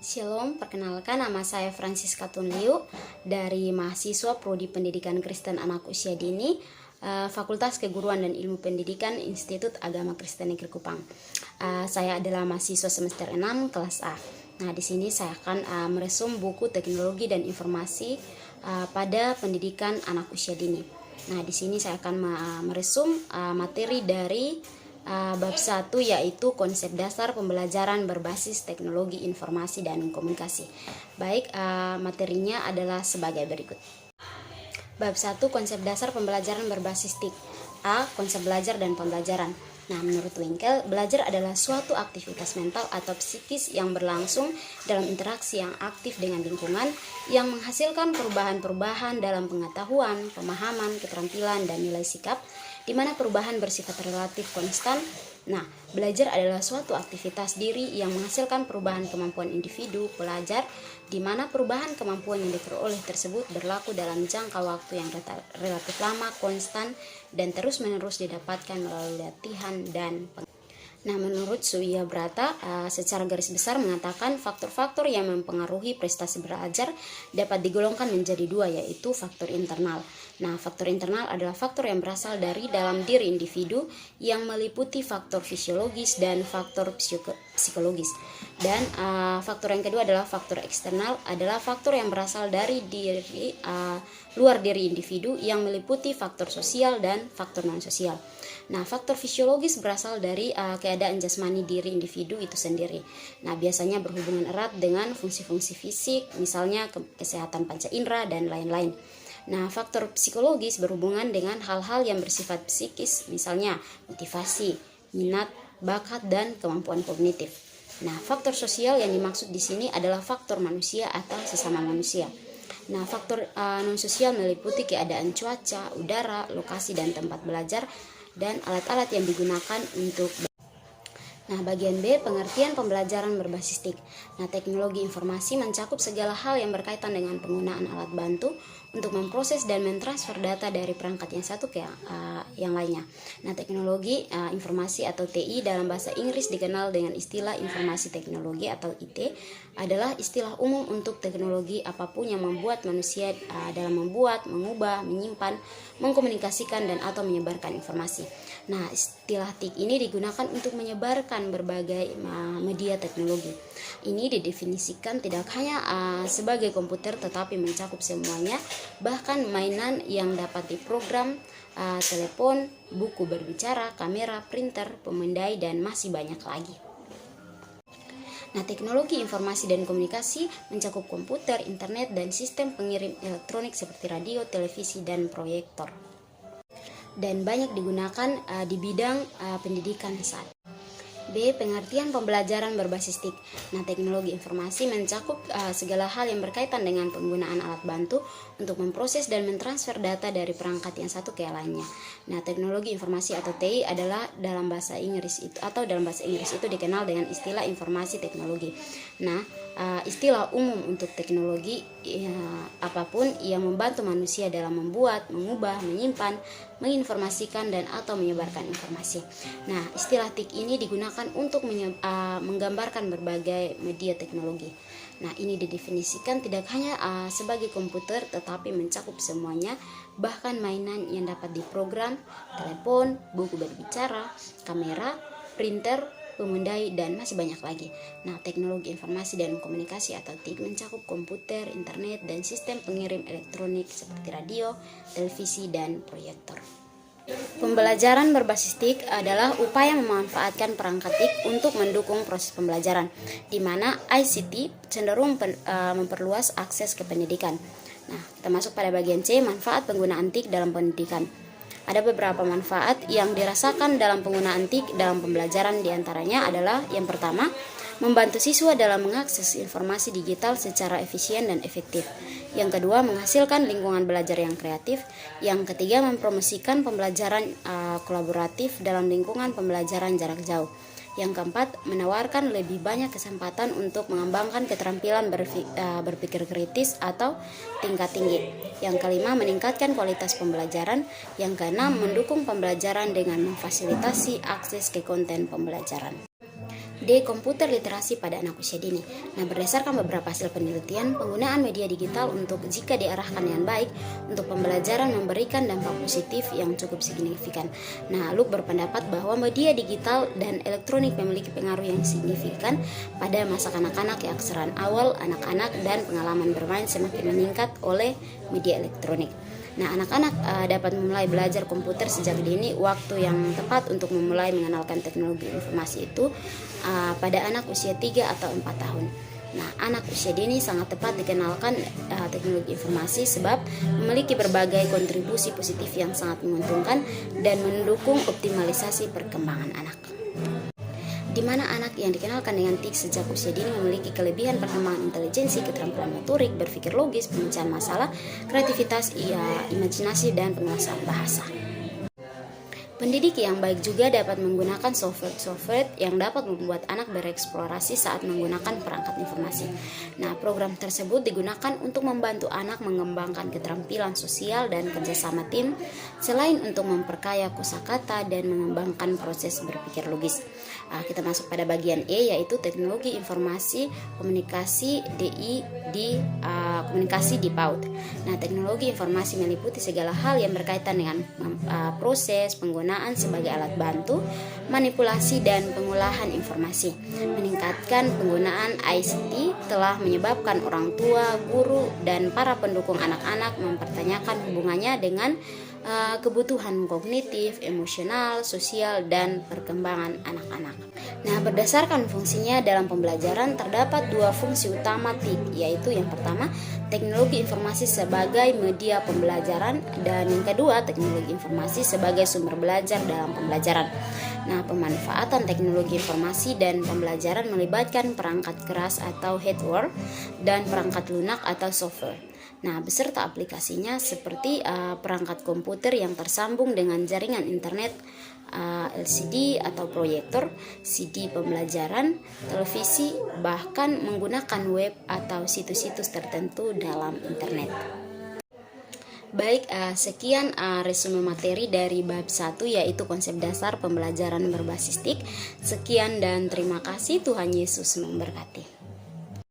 Shalom, perkenalkan nama saya Francisca Tunliu dari mahasiswa Prodi Pendidikan Kristen Anak Usia Dini, Fakultas Keguruan dan Ilmu Pendidikan Institut Agama Kristen Negeri Kupang. Saya adalah mahasiswa semester 6 kelas A. Nah, di sini saya akan meresum buku teknologi dan informasi pada pendidikan anak usia dini. Nah, di sini saya akan meresum materi dari bab 1, yaitu konsep dasar pembelajaran berbasis teknologi informasi dan komunikasi. Baik, materinya adalah sebagai berikut. Bab 1, konsep dasar pembelajaran berbasis TIK. A. Konsep belajar dan pembelajaran. Nah, menurut Winkel, belajar adalah suatu aktivitas mental atau psikis yang berlangsung dalam interaksi yang aktif dengan lingkungan yang menghasilkan perubahan-perubahan dalam pengetahuan, pemahaman, keterampilan, dan nilai sikap, di mana perubahan bersifat relatif konstan. Nah, belajar adalah suatu aktivitas diri yang menghasilkan perubahan kemampuan individu pelajar, di mana perubahan kemampuan yang diperoleh tersebut berlaku dalam jangka waktu yang relatif lama, konstan, dan terus-menerus didapatkan melalui latihan dan pengalaman. Nah, menurut Suya Brata, secara garis besar mengatakan faktor-faktor yang mempengaruhi prestasi belajar dapat digolongkan menjadi dua, yaitu faktor internal. Nah, faktor internal adalah faktor yang berasal dari dalam diri individu yang meliputi faktor fisiologis dan faktor psikologis. Dan faktor yang kedua adalah faktor eksternal, adalah faktor yang berasal dari luar diri individu yang meliputi faktor sosial dan faktor non-sosial. Nah, faktor fisiologis berasal dari keadaan jasmani diri individu itu sendiri. Nah, biasanya berhubungan erat dengan fungsi-fungsi fisik, misalnya kesehatan panca indera dan lain-lain. Nah, faktor psikologis berhubungan dengan hal-hal yang bersifat psikis, misalnya motivasi, minat, bakat, dan kemampuan kognitif. Nah, faktor sosial yang dimaksud di sini adalah faktor manusia atau sesama manusia. Nah, faktor non-sosial meliputi keadaan cuaca, udara, lokasi, dan tempat belajar, dan alat-alat yang digunakan untuk. Nah, bagian B, pengertian pembelajaran berbasis TIK. Nah, teknologi informasi mencakup segala hal yang berkaitan dengan penggunaan alat bantu untuk memproses dan mentransfer data dari perangkat yang satu ke yang lainnya. Nah, teknologi informasi atau TI dalam bahasa Inggris dikenal dengan istilah informasi teknologi atau IT, adalah istilah umum untuk teknologi apapun yang membuat manusia dalam membuat, mengubah, menyimpan, mengkomunikasikan, dan atau menyebarkan informasi. Nah, istilah TIK ini digunakan untuk menyebarkan berbagai media teknologi. Ini didefinisikan tidak hanya sebagai komputer, tetapi mencakup semuanya, bahkan mainan yang dapat diprogram, telepon, buku berbicara, kamera, printer, pemindai, dan masih banyak lagi. Nah, teknologi informasi dan komunikasi mencakup komputer, internet, dan sistem pengirim elektronik seperti radio, televisi, dan proyektor, dan banyak digunakan di bidang pendidikan saat. B. Pengertian pembelajaran berbasis TIK. Nah, teknologi informasi mencakup segala hal yang berkaitan dengan penggunaan alat bantu untuk memproses dan mentransfer data dari perangkat yang satu ke yang lainnya. Nah, teknologi informasi atau TI adalah dalam bahasa Inggris itu dikenal dengan istilah informasi teknologi. Nah, istilah umum untuk teknologi apapun yang membantu manusia dalam membuat, mengubah, menyimpan, menginformasikan, dan atau menyebarkan informasi. Nah, istilah TIK ini digunakan untuk menggambarkan berbagai media teknologi. Nah, ini didefinisikan tidak hanya sebagai komputer, tetapi mencakup semuanya, bahkan mainan yang dapat diprogram, telepon, buku berbicara, kamera, printer, pemindai, dan masih banyak lagi. Nah, teknologi informasi dan komunikasi atau TIK mencakup komputer, internet, dan sistem pengirim elektronik seperti radio, televisi, dan proyektor. Pembelajaran berbasis TIK adalah upaya memanfaatkan perangkat TIK untuk mendukung proses pembelajaran, di mana ICT cenderung memperluas akses ke pendidikan. Nah, termasuk pada bagian C, manfaat penggunaan TIK dalam pendidikan. Ada beberapa manfaat yang dirasakan dalam penggunaan TIK dalam pembelajaran, diantaranya adalah yang pertama, membantu siswa dalam mengakses informasi digital secara efisien dan efektif. Yang kedua, menghasilkan lingkungan belajar yang kreatif. Yang ketiga, mempromosikan pembelajaran kolaboratif dalam lingkungan pembelajaran jarak jauh. Yang keempat, menawarkan lebih banyak kesempatan untuk mengembangkan keterampilan berpikir kritis atau tingkat tinggi. Yang kelima, meningkatkan kualitas pembelajaran. Yang keenam, mendukung pembelajaran dengan memfasilitasi akses ke konten pembelajaran. Komputer literasi pada anak usia dini. Nah, berdasarkan beberapa hasil penelitian, penggunaan media digital jika diarahkan dengan baik untuk pembelajaran memberikan dampak positif yang cukup signifikan. Nah, Luke berpendapat bahwa media digital dan elektronik memiliki pengaruh yang signifikan pada masa kanak-kanak, keaksaraan awal anak-anak, dan pengalaman bermain semakin meningkat oleh media elektronik. Nah, anak-anak dapat memulai belajar komputer sejak dini. Waktu yang tepat untuk memulai mengenalkan teknologi informasi itu pada anak usia 3 atau 4 tahun. Nah, anak usia dini sangat tepat dikenalkan teknologi informasi sebab memiliki berbagai kontribusi positif yang sangat menguntungkan dan mendukung optimalisasi perkembangan anak. Di mana anak yang dikenalkan dengan TIC sejak usia dini memiliki kelebihan perkembangan intelijensi, keterampilan motorik, berpikir logis, pemecahan masalah, kreativitas, imajinasi, dan penguasaan bahasa. Pendidik yang baik juga dapat menggunakan software yang dapat membuat anak bereksplorasi saat menggunakan perangkat informasi. Nah, program tersebut digunakan untuk membantu anak mengembangkan keterampilan sosial dan kerjasama tim, selain untuk memperkaya kosakata dan mengembangkan proses berpikir logis. Kita masuk pada bagian E, yaitu teknologi informasi komunikasi komunikasi di PAUD. Nah, teknologi informasi meliputi segala hal yang berkaitan dengan proses penggunaan sebagai alat bantu, manipulasi dan pengolahan informasi. Meningkatkan penggunaan ICT telah menyebabkan orang tua, guru, dan para pendukung anak-anak mempertanyakan hubungannya dengan kebutuhan kognitif, emosional, sosial, dan perkembangan anak-anak. Nah, berdasarkan fungsinya dalam pembelajaran terdapat 2 fungsi utama TIC, yaitu yang pertama teknologi informasi sebagai media pembelajaran dan yang kedua teknologi informasi sebagai sumber belajar dalam pembelajaran. Nah, pemanfaatan teknologi informasi dan pembelajaran melibatkan perangkat keras atau hardware dan perangkat lunak atau software. Nah, beserta aplikasinya seperti perangkat komputer yang tersambung dengan jaringan internet, LCD atau proyektor, CD pembelajaran, televisi, bahkan menggunakan web atau situs-situs tertentu dalam internet. Baik, sekian resume materi dari bab 1, yaitu konsep dasar pembelajaran berbasis TIC. Sekian dan terima kasih. Tuhan Yesus memberkati.